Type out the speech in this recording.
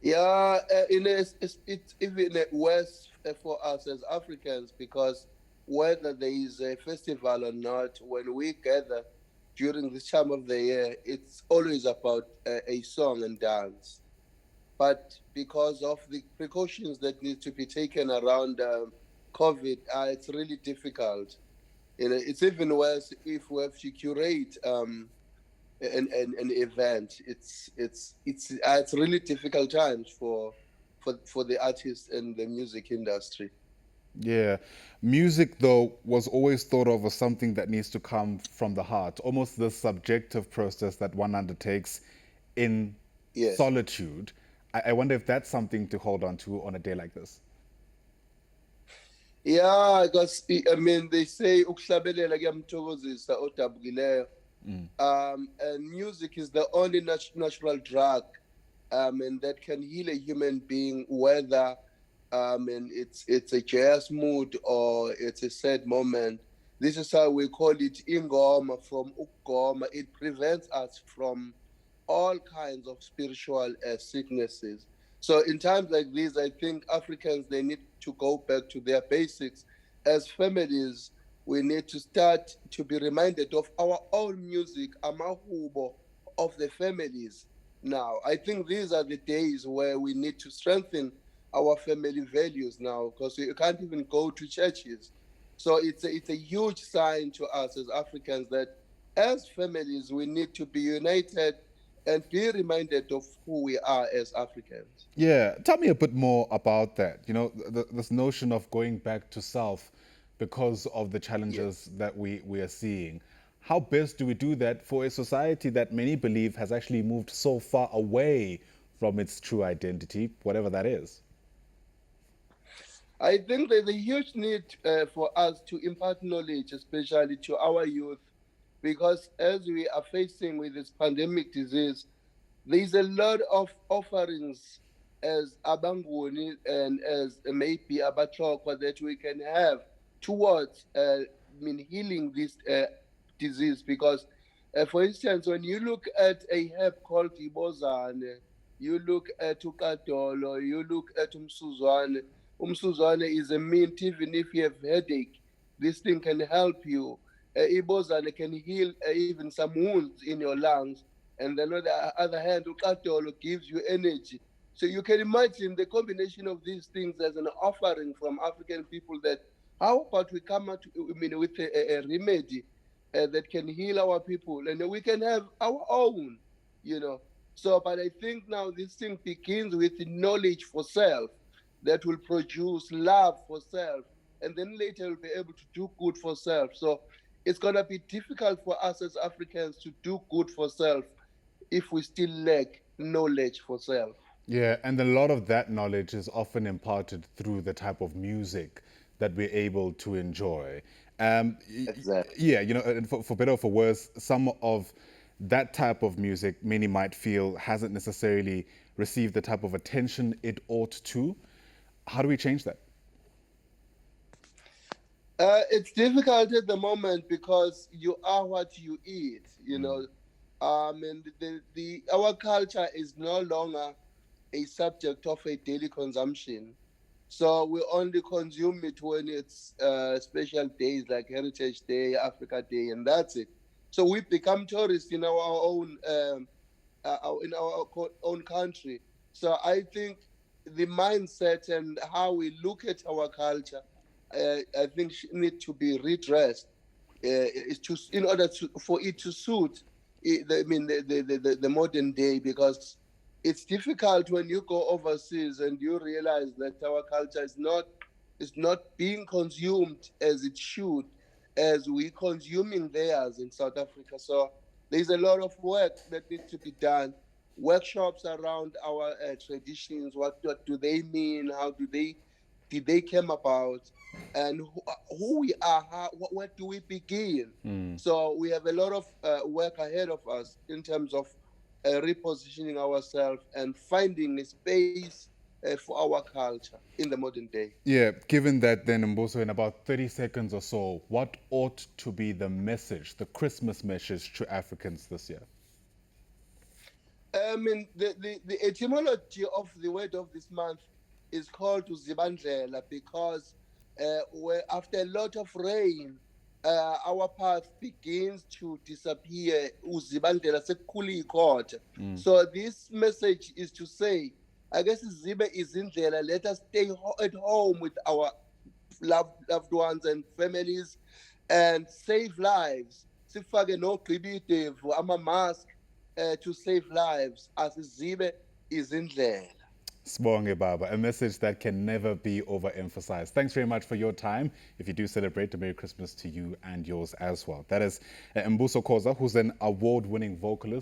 Yeah, it's even worse for us as Africans because whether there is a festival or not, when we gather during this time of the year, it's always about a song and dance. But because of the precautions that need to be taken around COVID, it's really difficult. It's even worse if we have to curate an event. It's really difficult times for the artists and the music industry. Yeah. Music, though, was always thought of as something that needs to come from the heart, almost the subjective process that one undertakes in Yes. solitude. I wonder if that's something to hold on to on a day like this. Yeah, because I mean they say ukuhlabelela kuyamthokozisa odabukileyo. And music is the only natural drug and that can heal a human being, whether and it's a joyous mood or it's a sad moment. This is how we call it ingoma, from ukgoma. It prevents us from all kinds of spiritual sicknesses. So in times like these, I think Africans, they need to go back to their basics. As families, we need to start to be reminded of our own music, amahubo of the families. Now, I think these are the days where we need to strengthen our family values now, because you can't even go to churches. So it's a huge sign to us as Africans that as families we need to be united and be reminded of who we are as Africans. Yeah, tell me a bit more about that. You know, this notion of going back to self because of the Yes. challenges that we are seeing. How best do we do that for a society that many believe has actually moved so far away from its true identity, whatever that is? I think there's a huge need for us to impart knowledge, especially to our youth, because as we are facing with this pandemic disease, there's a lot of offerings as abanguni and as maybe abatlokwa that we can have towards healing this disease. Because, for instance, when you look at a herb called ibozane, you look at ukadolo, you look at umsuzwane. Umsuzwane is a mint. Even if you have headache, this thing can help you. Ibozane can heal even some wounds in your lungs, and then on the other hand, ukatolo gives you energy. So you can imagine the combination of these things as an offering from African people. That how about we come out, with a remedy that can heal our people, and we can have our own, you know. So, but I think now this thing begins with knowledge for self that will produce love for self, and then later we'll be able to do good for self. So it's gonna be difficult for us as Africans to do good for self if we still lack knowledge for self. Yeah, and a lot of that knowledge is often imparted through the type of music that we're able to enjoy. Exactly. Yeah, you know, and for better or for worse, some of that type of music many might feel hasn't necessarily received the type of attention it ought to. How do we change that? It's difficult at the moment because you are what you eat, you know. And the our culture is no longer a subject of a daily consumption. So we only consume it when it's special days like Heritage Day, Africa Day, and that's it. So we become tourists in our own own country. So I think the mindset and how we look at our culture, I think, need to be redressed. Is to in order to for it to suit, the modern day, because it's difficult when you go overseas and you realize that our culture is not being consumed as it should, as we consuming theirs in South Africa. So there's a lot of work that needs to be done. Workshops around our traditions. What do they mean? How do they did they came about? And who we are? Where do we begin? So we have a lot of work ahead of us in terms of repositioning ourselves and finding a space for our culture in the modern day. Yeah, given that then, Mbuso, in about 30 seconds or so, what ought to be the message, the Christmas message to Africans this year? I mean, the etymology of the word of this month is called Uzibandlela because where after a lot of rain, our path begins to disappear. Uzibandlela sekukhula ikhotha. So this message is to say, I guess Zibe is in there. Let us stay at home with our loved ones and families and save lives. Sifake nogqibidevu ama-mask to save lives as Zibe is in there. Sibonge Baba, a message that can never be overemphasized. Thanks very much for your time. If you do celebrate, a Merry Christmas to you and yours as well. That is Mbuso Khoza, who's an award-winning vocalist.